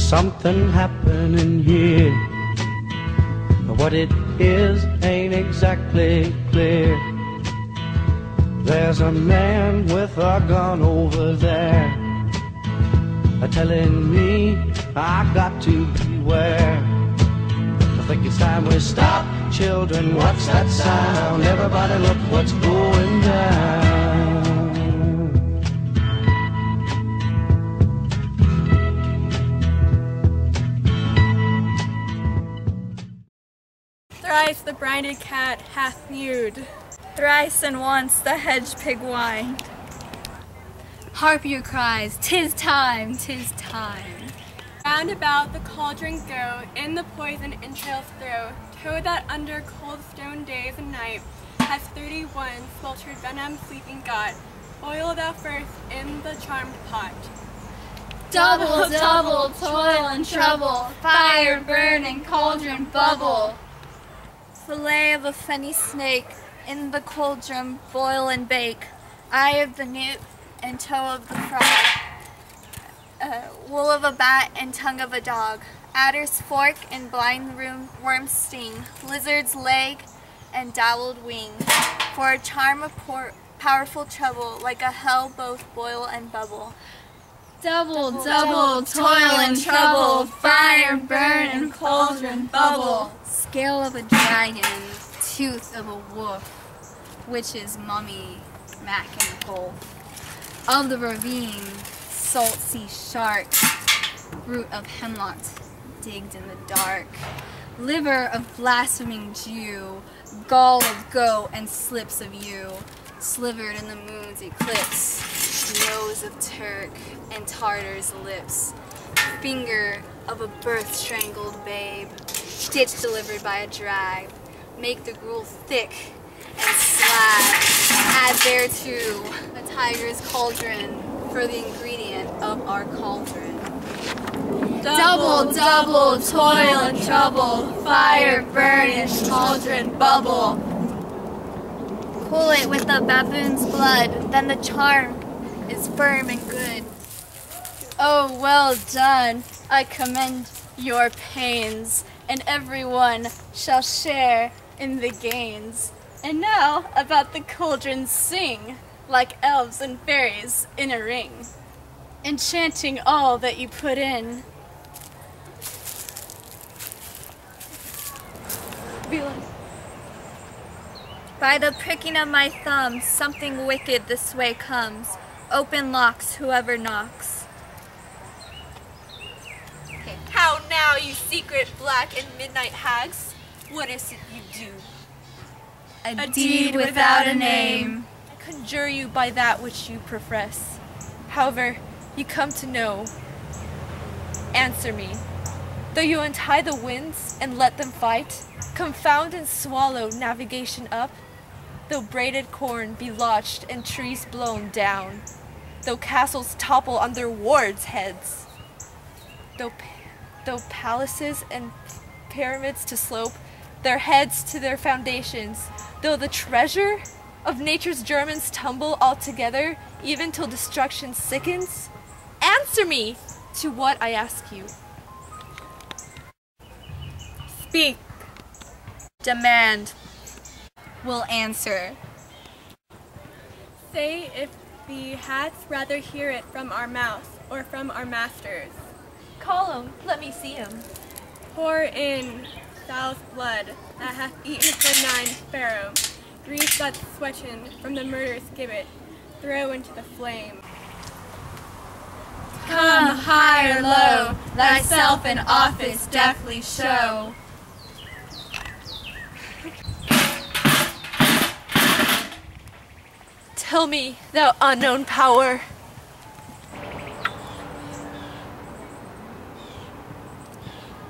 something happening here, but what it is ain't exactly clear. There's a man with a gun over there, telling me I got to beware. I think it's time we stop, children, what's that sound? Everybody look what's going down. Thrice the brinded cat hath mewed, thrice and once the hedge pig whined. Harpier cries, "'Tis time, 'tis time." Round about the cauldron go, in the poison entrails throw. Toad that under cold stone days and night has 31 sweltered venom sleeping got. Oil thou first in the charmed pot. Double, double, toil and trouble, fire burn and cauldron bubble. Fillet of a fenny snake, in the cauldron boil and bake. Eye of the newt and toe of the frog, wool of a bat and tongue of a dog. Adder's fork and blind worm's sting, lizard's leg and dowled wing. For a charm of powerful trouble, like a hell both boil and bubble. Double, double, toil and trouble, fire burn and cauldron bubble. Scale of a dragon, tooth of a wolf, witch's mummy, Mac and Wolf. Of the ravine, salt sea shark, root of hemlock digged in the dark. Liver of blaspheming Jew, gall of goat and slips of yew, slivered in the moon's eclipse. Nose of Turk and Tartar's lips, finger of a birth-strangled babe, stitch delivered by a drag, make the gruel thick and slab, add thereto a tiger's cauldron for the ingredient of our cauldron. Double, double, toil and trouble, fire burn and cauldron bubble. Cool it with the baboon's blood, then the charm is firm and good. Oh, well done. I commend your pains, and everyone shall share in the gains. And now about the cauldron sing, like elves and fairies in a ring, enchanting all that you put in. By the pricking of my thumb, something wicked this way comes. Open locks, whoever knocks. How now, you secret black and midnight hags? What is it you do? A deed without a name. I conjure you by that which you profess. However, you come to know. Answer me. Though you untie the winds and let them fight, confound and swallow navigation up, though braided corn be lodged and trees blown down, though castles topple on their wards' heads, though palaces and pyramids to slope their heads to their foundations, though the treasure of nature's Germans tumble altogether, even till destruction sickens, answer me to what I ask you. Speak. Demand. Will answer. Say if thee hadst rather hear it from our mouth or from our masters. Call him, let me see him. Pour in sow's blood that hath eaten the 9 sparrow, grease that's sweaten from the murderous gibbet, throw into the flame. Come high or low, thyself in office deftly show. Tell me, thou unknown power.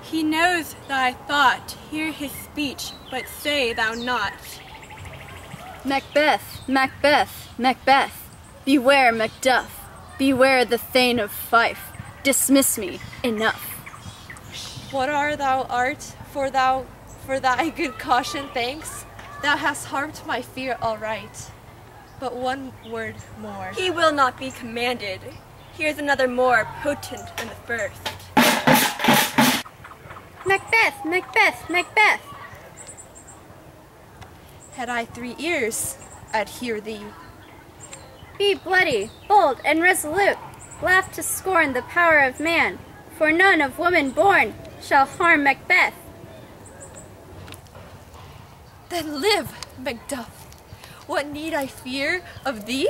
He knows thy thought, hear his speech, but say thou not. Macbeth, Macbeth, Macbeth, beware Macduff, beware the Thane of Fife, dismiss me, enough. What thou art, for thy good caution thanks, thou hast harped my fear aright. But one word more. He will not be commanded. Here's another more potent than the first. Macbeth, Macbeth, Macbeth. Had I 3 ears, I'd hear thee. Be bloody, bold, and resolute. Laugh to scorn the power of man, for none of woman born shall harm Macbeth. Then live, Macduff. What need I fear of thee?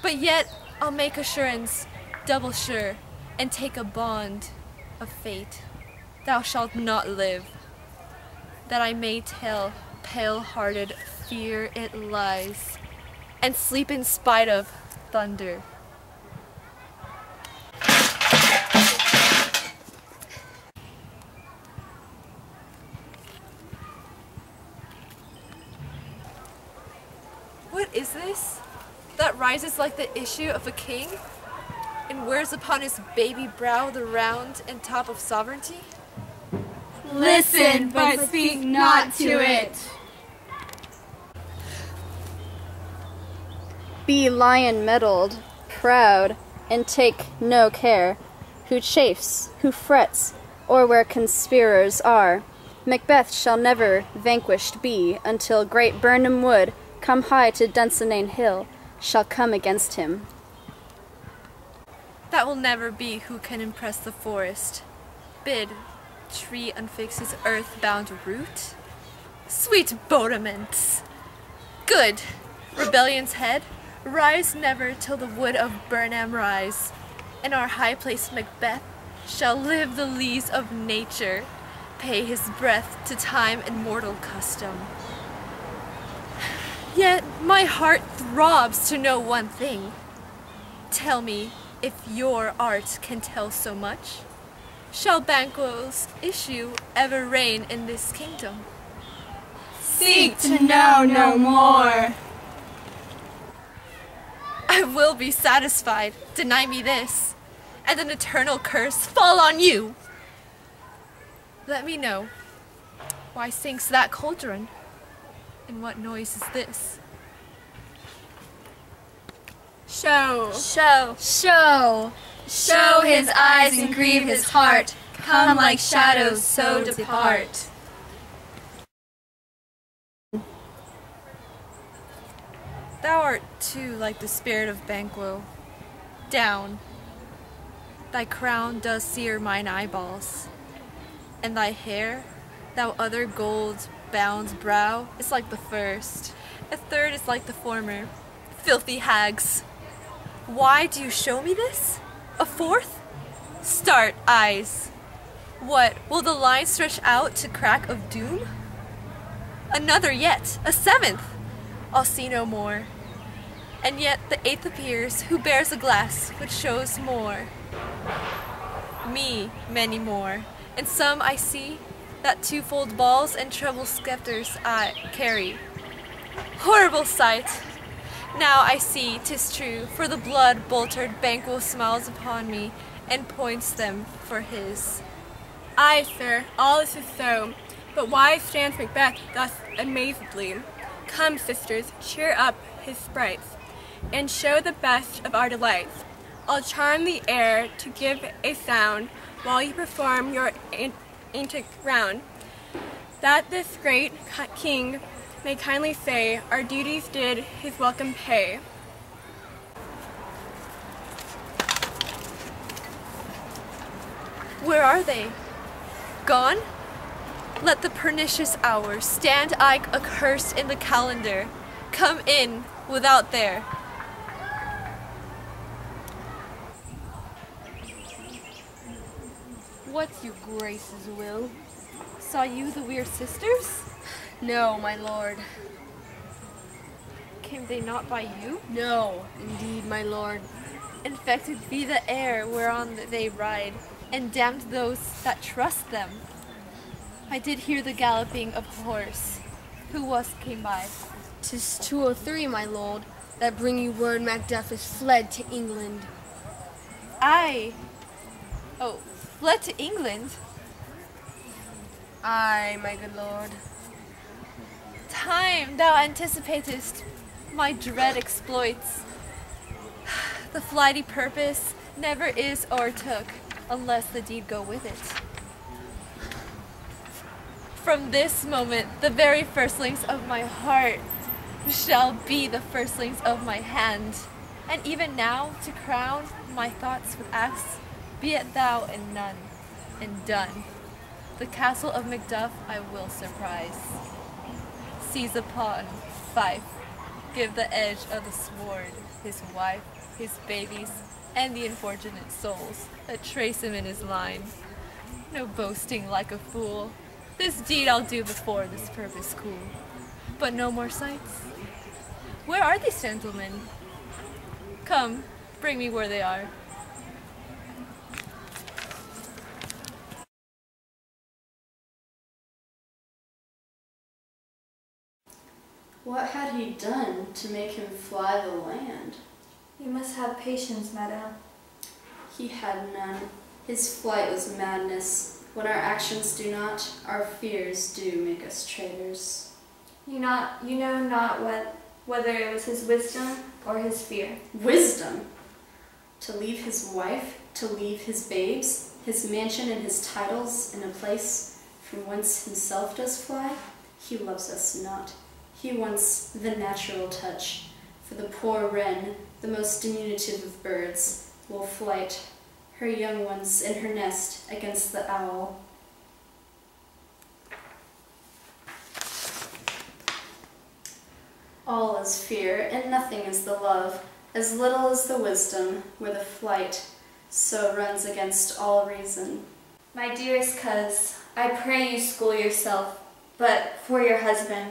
But yet I'll make assurance double sure, and take a bond of fate. Thou shalt not live, that I may tell pale-hearted fear it lies, and sleep in spite of thunder. What is this that rises like the issue of a king and wears upon his baby brow the round and top of sovereignty? Listen, but speak not to it. Be lion-mettled, proud, and take no care, who chafes, who frets, or where conspirers are. Macbeth shall never vanquished be, until great Birnam Wood, come high to Dunsinane Hill, shall come against him. That will never be who can impress the forest. Bid tree unfix his earth-bound root? Sweet bodements! Good! Rebellion's head, rise never till the wood of Birnam rise, and our high-placed Macbeth shall live the lees of nature, pay his breath to time and mortal custom. Yet my heart throbs to know one thing. Tell me, if your art can tell so much, shall Banquo's issue ever reign in this kingdom? Seek to know no more. I will be satisfied. Deny me this, and an eternal curse fall on you. Let me know, why sinks that cauldron? And what noise is this? Show. Show. Show. Show his eyes and grieve his heart. Come like shadows, so depart. Thou art too like the spirit of Banquo. Down. Thy crown does sear mine eyeballs, and thy hair, thou other gold-bound brow, is like the first. A third is like the former. Filthy hags! Why do you show me this? A fourth? Start, eyes. What, will the line stretch out to crack of doom? Another yet, a seventh! I'll see no more. And yet the eighth appears, who bears a glass which shows more. Me, many more, and some I see that twofold balls and treble scepters I carry. Horrible sight! Now I see 'tis true, for the blood-boltered Banquo smiles upon me and points them for his. Aye, sir, all this is so. But why stands Macbeth thus amazedly? Come, sisters, cheer up his sprites, and show the best of our delights. I'll charm the air to give a sound, while you perform your antic round, that this great king may kindly say, our duties did his welcome pay. Where are they? Gone? Let the pernicious hour stand accursed in the calendar. Come in without there. What's your grace's will? Saw you the weird sisters? No, my lord. Came they not by you? No, indeed, my lord. Infected be the air whereon they ride, and damned those that trust them. I did hear the galloping of a horse. Who was came by? 'Tis 203, my lord, that bring you word Macduff is fled to England. Aye. Oh, fled to England? Aye, my good lord. Time thou anticipatest my dread exploits. The flighty purpose never is o'ertook, unless the deed go with it. From this moment, the very firstlings of my heart shall be the firstlings of my hand. And even now, to crown my thoughts with acts, be it thou and none, and done. The castle of Macduff I will surprise. Seize upon, fife, give the edge of the sword, his wife, his babies, and the unfortunate souls that trace him in his line. No boasting like a fool, this deed I'll do before this purpose cool. But no more sights. Where are these gentlemen? Come, bring me where they are. What had he done to make him fly the land? You must have patience, madame. He had none. His flight was madness. What our actions do not, our fears do make us traitors. You know not whether it was his wisdom or his fear. Wisdom? To leave his wife, to leave his babes, his mansion and his titles in a place from whence himself does fly? He loves us not. He wants the natural touch. For the poor wren, the most diminutive of birds, will flight her young ones in her nest against the owl. All is fear, and nothing is the love, as little as the wisdom, where the flight so runs against all reason. My dearest coz, I pray you school yourself, but for your husband.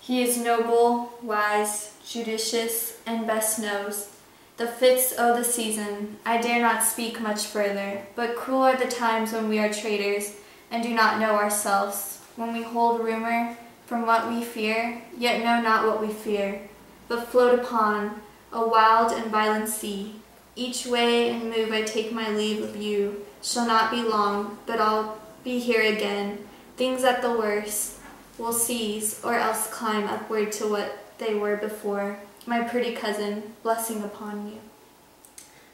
He is noble, wise, judicious, and best knows the fits o' the season. I dare not speak much further, but cruel are the times when we are traitors, and do not know ourselves, when we hold rumor from what we fear, yet know not what we fear, but float upon a wild and violent sea. Each way and move I take my leave of you, shall not be long, but I'll be here again. Things at the worst will cease, or else climb upward to what they were before. My pretty cousin, blessing upon you.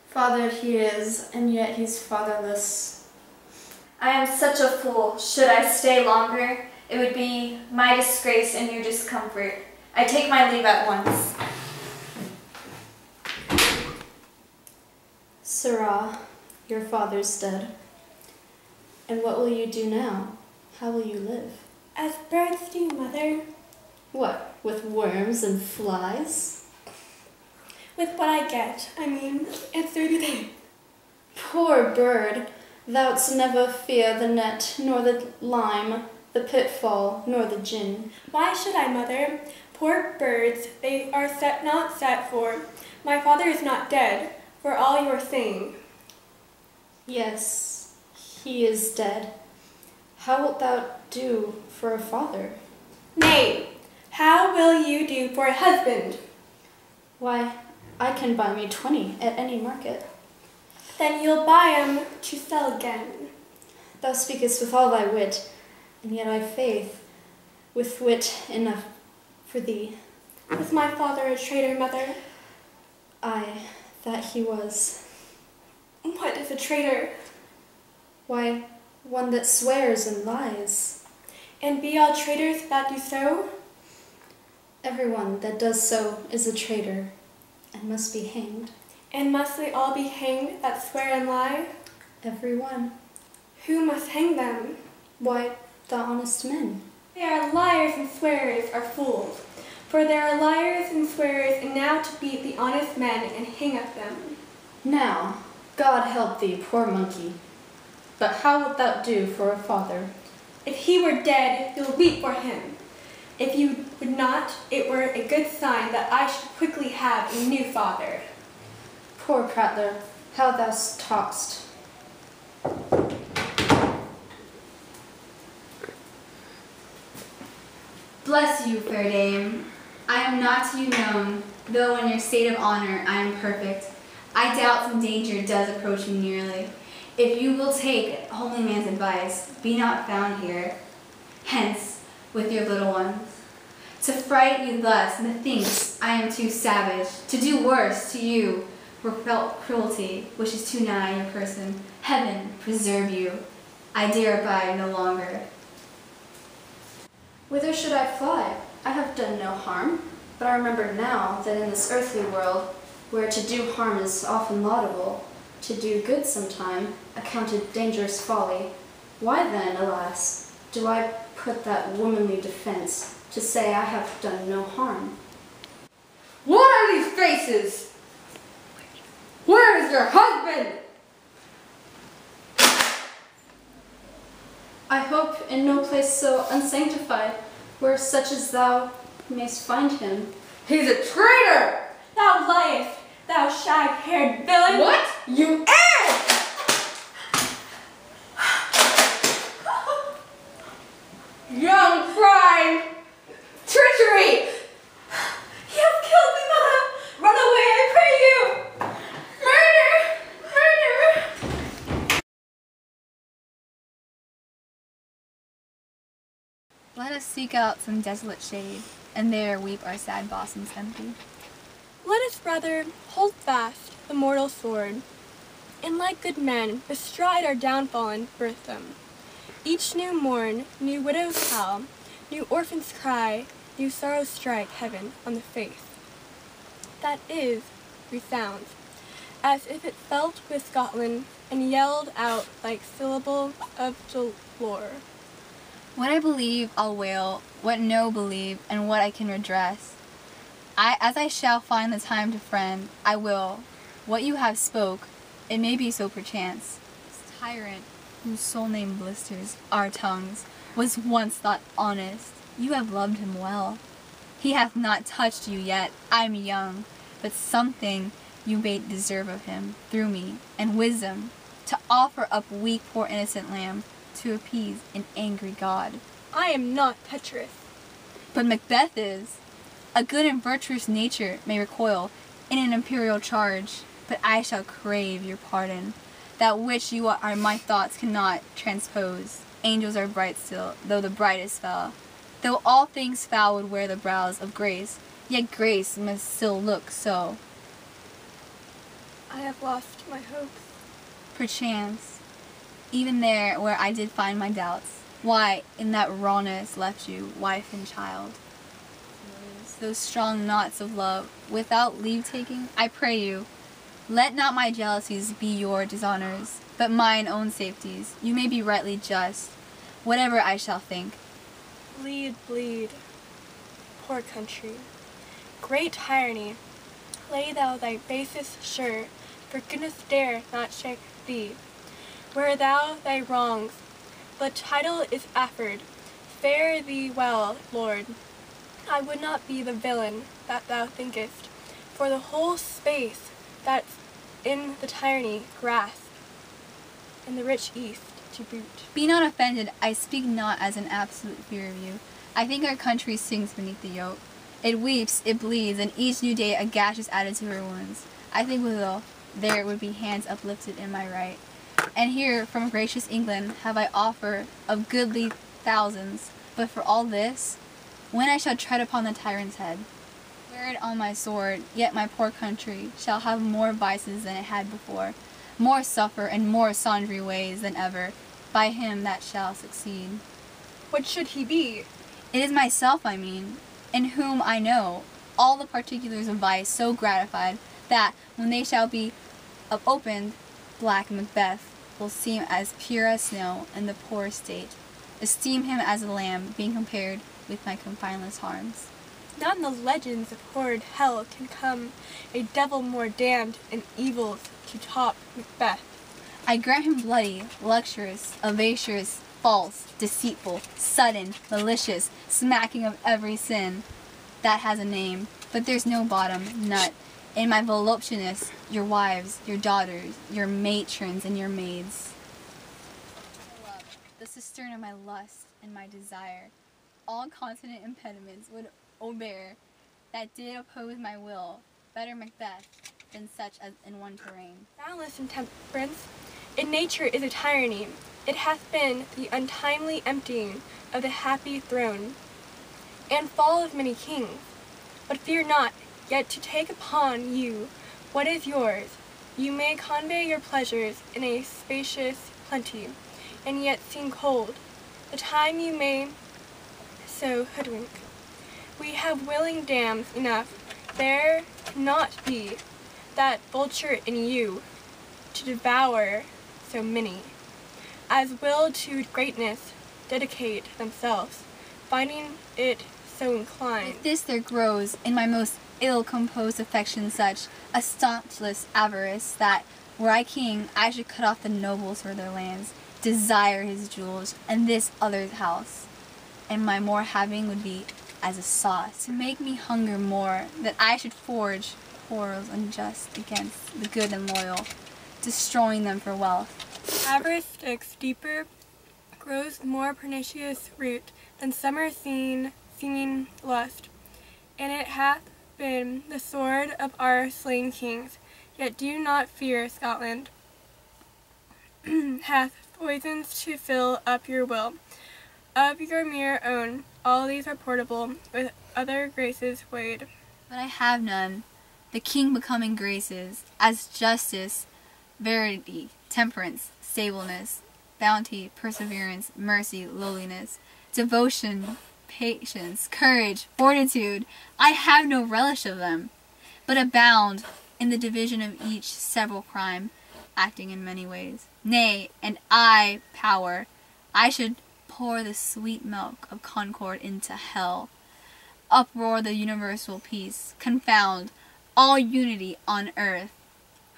Fathered he is, and yet he's fatherless. I am such a fool. Should I stay longer, it would be my disgrace and your discomfort. I take my leave at once. Sirrah, your father's dead. And what will you do now? How will you live? As birds do, mother. What, with worms and flies? With what I get, it's 30 days. Poor bird, thou'dst never fear the net, nor the lime, the pitfall, nor the gin. Why should I, mother? Poor birds, they are not set for. My father is not dead, for all you are saying. Yes, he is dead. How wilt thou do for a father? Nay, how will you do for a husband? Why, I can buy me 20 at any market. Then you'll buy 'em to sell again. Thou speakest with all thy wit, and yet I faith, with wit enough for thee. Was my father a traitor, mother? Aye, that he was. What is a traitor? Why, one that swears and lies. And be all traitors that do so? Everyone that does so is a traitor, and must be hanged. And must they all be hanged that swear and lie? Every one. Who must hang them? Why, the honest men. They are liars and swearers are fools. For there are liars and swearers, and now to beat the honest men and hang up them. Now, God help thee, poor monkey. But how wilt thou do for a father? If he were dead, you'll weep for him. If you would not, it were a good sign that I should quickly have a new father. Poor prattler, how thou talk'st. Bless you, fair dame. I am not to you known, though in your state of honor I am perfect. I doubt some danger does approach you nearly. If you will take a holy man's advice, be not found here. Hence, with your little ones. To fright you thus, methinks I am too savage. To do worse to you were felt cruelty, which is too nigh your person. Heaven preserve you. I dare abide no longer. Whither should I fly? I have done no harm, but I remember now that in this earthly world, where to do harm is often laudable, to do good sometime accounted dangerous folly, why then, alas, do I put that womanly defense to say I have done no harm? What are these faces? Where is your husband? I hope in no place so unsanctified, where such as thou mayst find him. He's a traitor! Thou liest, thou shag-haired villain! What? You ass! Young crime! Treachery! You have killed me, mother! Run away, I pray you! Murder! Murder! Let us seek out some desolate shade, and there weep our sad bosoms empty. Let us, brother, hold fast the mortal sword, and like good men bestride our downfall and birth them. Each new morn, new widow's howl, new orphan's cry, new sorrows strike heaven on the face. That is, resounds, as if it felt with Scotland and yelled out like syllable of dolor. What I believe I'll wail, what no believe, and what I can redress. As I shall find the time to friend, I will. What you have spoke, it may be so perchance. This tyrant, whose soul name blisters our tongues, was once thought honest. You have loved him well. He hath not touched you yet, I'm young, but something you may deserve of him, through me, and wisdom, to offer up weak poor innocent lamb, to appease an angry God. I am not Petrus. But Macbeth is. A good and virtuous nature may recoil in an imperial charge, but I shall crave your pardon. That which you are my thoughts cannot transpose. Angels are bright still, though the brightest fell. Though all things foul would wear the brows of grace, yet grace must still look so. I have lost my hopes. Perchance, even there where I did find my doubts, why in that rawness left you, wife and child? Those strong knots of love, without leave-taking, I pray you, let not my jealousies be your dishonors, but mine own safeties. You may be rightly just, whatever I shall think. Bleed, bleed, poor country. Great tyranny, lay thou thy basis sure, for goodness dare not shake thee. Where thou thy wrongs, but title is afford, fare thee well, Lord. I would not be the villain that thou thinkest, for the whole space that's in the tyranny grasp, in the rich east to boot. Be not offended, I speak not as an absolute fear of you. I think our country sinks beneath the yoke. It weeps, it bleeds, and each new day a gash is added to her wounds. I think withal, there would be hands uplifted in my right. And here, from gracious England, have I offer of goodly thousands, but for all this, when I shall tread upon the tyrant's head, wear it on my sword, yet my poor country shall have more vices than it had before, more suffer and more sundry ways than ever, by him that shall succeed. What should he be? It is myself I mean, in whom I know all the particulars of vice so gratified, that, when they shall be opened, black Macbeth will seem as pure as snow in the poor state. Esteem him as a lamb, being compared with my confineless harms. Not in the legends of horrid hell can come a devil more damned in evils to top Macbeth. I grant him bloody, luxurious, avaricious, false, deceitful, sudden, malicious, smacking of every sin that has a name, but there's no bottom, nut, in my voluptuousness, your wives, your daughters, your matrons, and your maids. My love, the cistern of my lust and my desire, all continent impediments would obear, that did oppose my will, better Macbeth than such as in one terrain. Now listen, temperance. In nature is a tyranny. It hath been the untimely emptying of the happy throne, and fall of many kings. But fear not, yet to take upon you what is yours. You may convey your pleasures in a spacious plenty, and yet seem cold. The time you may so hoodwink. We have willing dams enough. There cannot be that vulture in you to devour so many, as will to greatness dedicate themselves, finding it so inclined. With this there grows in my most ill-composed affection such a staunchless avarice that, were I king, I should cut off the nobles for their lands, desire his jewels, and this other's house, and my more having would be as a sauce, to make me hunger more, that I should forge quarrels unjust against the good and loyal, destroying them for wealth. Avarice sticks deeper, grows more pernicious root than summer seeming lust, and it hath been the sword of our slain kings. Yet do not fear, Scotland hath poisons to fill up your will. Of your mere own, all these are portable, with other graces weighed. But I have none, the king becoming graces, as justice, verity, temperance, stableness, bounty, perseverance, mercy, lowliness, devotion, patience, courage, fortitude. I have no relish of them, but abound in the division of each several crime, acting in many ways. Nay, and I, power, I should pour the sweet milk of concord into hell, uproar the universal peace, confound all unity on earth.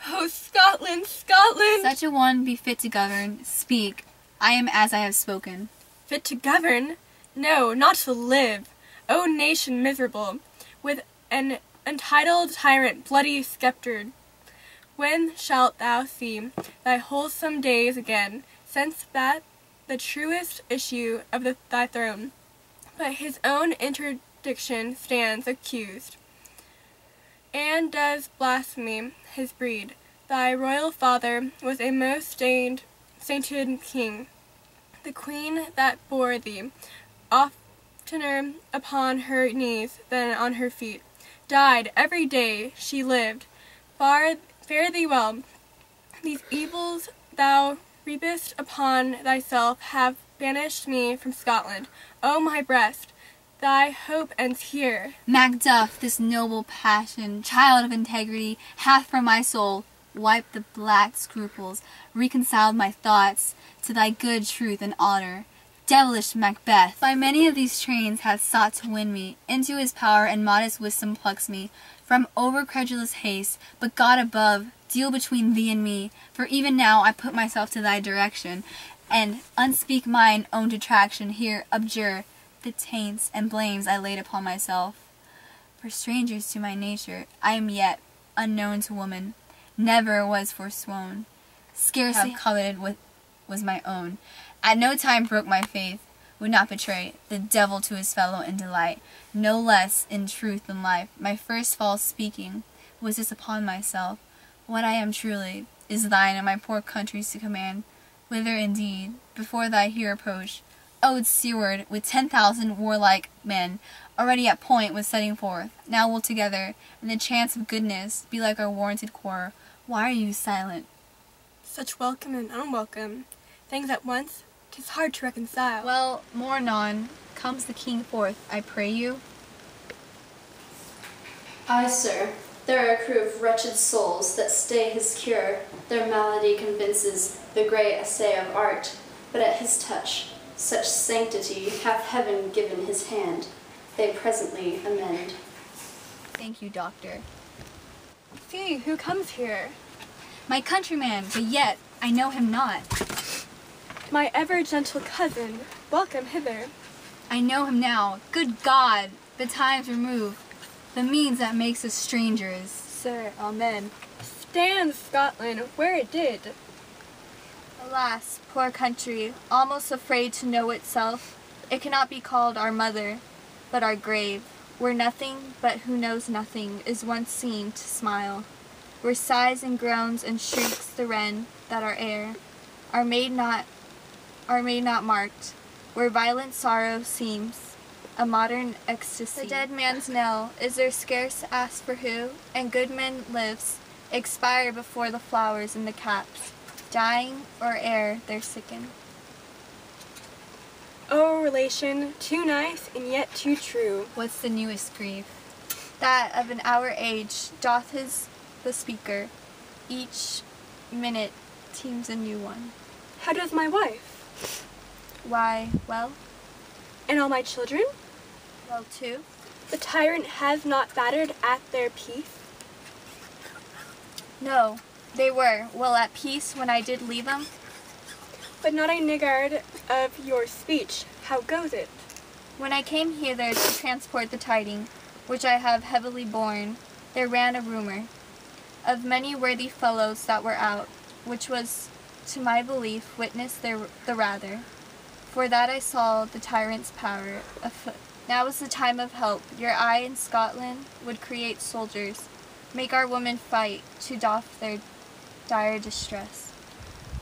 Oh, Scotland, Scotland! Such a one be fit to govern. Speak, I am as I have spoken. Fit to govern? No, not to live. O nation miserable, with an untitled tyrant bloody sceptred. When shalt thou see thy wholesome days again, since that the truest issue of thy throne, but his own interdiction stands accused, and does blaspheme his breed. Thy royal father was a most sainted king. The queen that bore thee, oftener upon her knees than on her feet, died every day she lived. Fare thee well. These evils thou reapest upon thyself have banished me from Scotland. O my breast, thy hope ends here. Macduff, this noble passion, child of integrity, hath from my soul wiped the black scruples, reconciled my thoughts to thy good truth and honor. Devilish Macbeth, by many of these trains hath sought to win me into his power, and modest wisdom plucks me from over-credulous haste. But God above, deal between thee and me, for even now I put myself to thy direction, and unspeak mine own detraction. Here abjure the taints and blames I laid upon myself. For strangers to my nature, I am yet unknown to woman, never was forsworn, scarce have coveted what was my own. At no time broke my faith, would not betray the devil to his fellow in delight, no less in truth than life. My first false speaking was this upon myself. What I am truly is thine and my poor country's to command, whither indeed, before thy here approach, owed seaward with 10,000 warlike men, already at point with setting forth. Now we'll together, in the chance of goodness, be like our warranted quarter. Why are you silent? Such welcome and unwelcome, things at once, 'tis hard to reconcile. Well, more anon, comes the king forth, I pray you. Aye, sir. There are a crew of wretched souls that stay his cure. Their malady convinces the grey essay of art, but at his touch, such sanctity hath heaven given his hand, they presently amend. Thank you, doctor. See, who comes here? My countryman, but yet I know him not. My ever-gentle cousin, welcome hither. I know him now. Good God, the times remove, the means that makes us strangers. Sir, amen. Stand, Scotland, where it did. Alas, poor country, almost afraid to know itself, it cannot be called our mother, but our grave, where nothing but who knows nothing is once seen to smile, where sighs and groans and shrieks the wren that are air, are made not marked, where violent sorrow seems a modern ecstasy. The dead man's knell is there scarce asked for who, and good men lives, expire before the flowers in the caps, dying or ere they're sicken. Oh, relation, too nice and yet too true. What's the newest grief? That of an hour age doth the speaker. Each minute teems a new one. How does my wife? Why, well, And all my children? well too. The tyrant has not battered at their peace. No, they were well at peace when I did leave them. But not a niggard of your speech. How goes it? When I came hither to transport the tiding, which I have heavily borne, there ran a rumor of many worthy fellows that were out, which was, to my belief, witness the rather, for that I saw the tyrant's power afoot. Now is the time of help. Your eye in Scotland would create soldiers, make our women fight to doff their dire distress.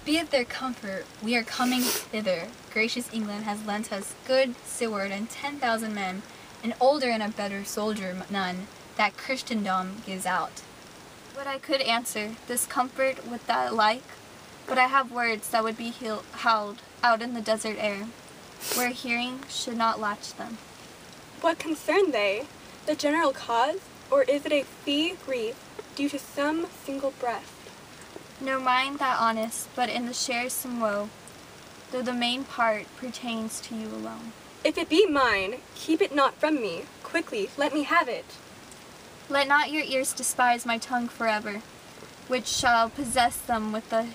Be it their comfort, we are coming thither. Gracious England has lent us good sword and 10,000 men, an older and a better soldier none, that Christendom gives out. What I could answer, this comfort with that like, but I have words that would be howled out in the desert air, where hearing should not latch them. What concern they? The general cause? Or is it a fee grief due to some single breast? No mind that honest, but in the share some woe, though the main part pertains to you alone. If it be mine, keep it not from me. Quickly, let me have it. Let not your ears despise my tongue forever, which shall possess them with the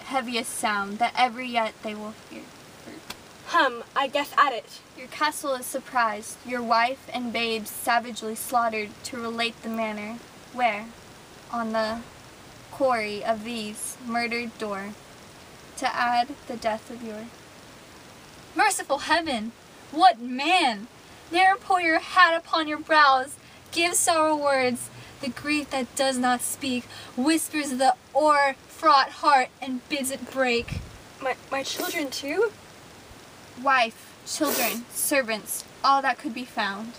heaviest sound that ever yet they will hear. Hum, I guess at it. Your castle is surprised, your wife and babes savagely slaughtered, to relate the manner where, on the quarry of these murdered door, to add the death of your. Merciful heaven! What man! Ne'er pour your hat upon your brows, give sorrow words. The grief that does not speak whispers the o'er-fraught heart and bids it break. My children too? Wife, children, servants, all that could be found.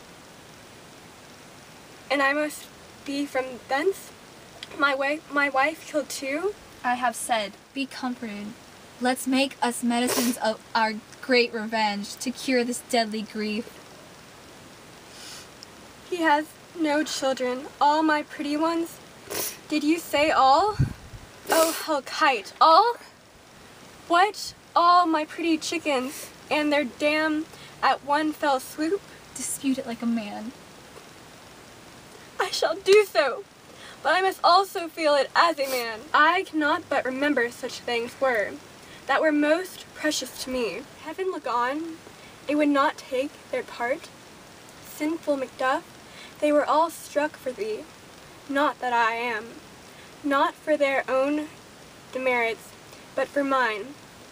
And I must be from thence? My wife killed too? I have said, Be comforted. Let's make us medicines of our great revenge to cure this deadly grief. He has no children, all my pretty ones. Did you say all? Oh, hell kite, all? What? All my pretty chickens, and their dam at one fell swoop? Dispute it like a man. I shall do so, but I must also feel it as a man. I cannot but remember such things were, that were most precious to me. Heaven look on, it would not take their part. Sinful Macduff, they were all struck for thee, not that I am, not for their own demerits, but for mine.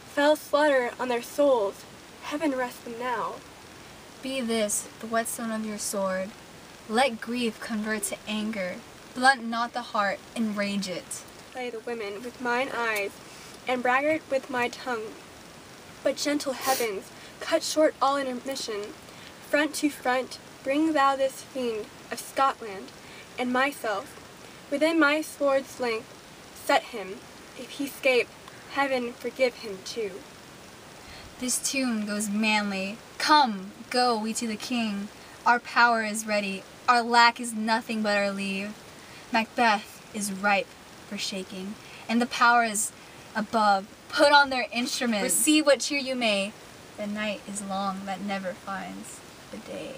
Fell slaughter on their souls, heaven rest them now. Be this the whetstone of your sword. Let grief convert to anger. Blunt not the heart, enrage it. Play the women with mine eyes, and braggart with my tongue. But gentle heavens, cut short all intermission. Front to front, bring thou this fiend of Scotland, and myself, within my sword's length, set him. If he scape, heaven forgive him too. This tune goes manly. Come, go we to the king. Our power is ready. Our lack is nothing but our leave. Macbeth is ripe for shaking, and the powers above put on their instruments. Receive what cheer you may. The night is long that never finds the day.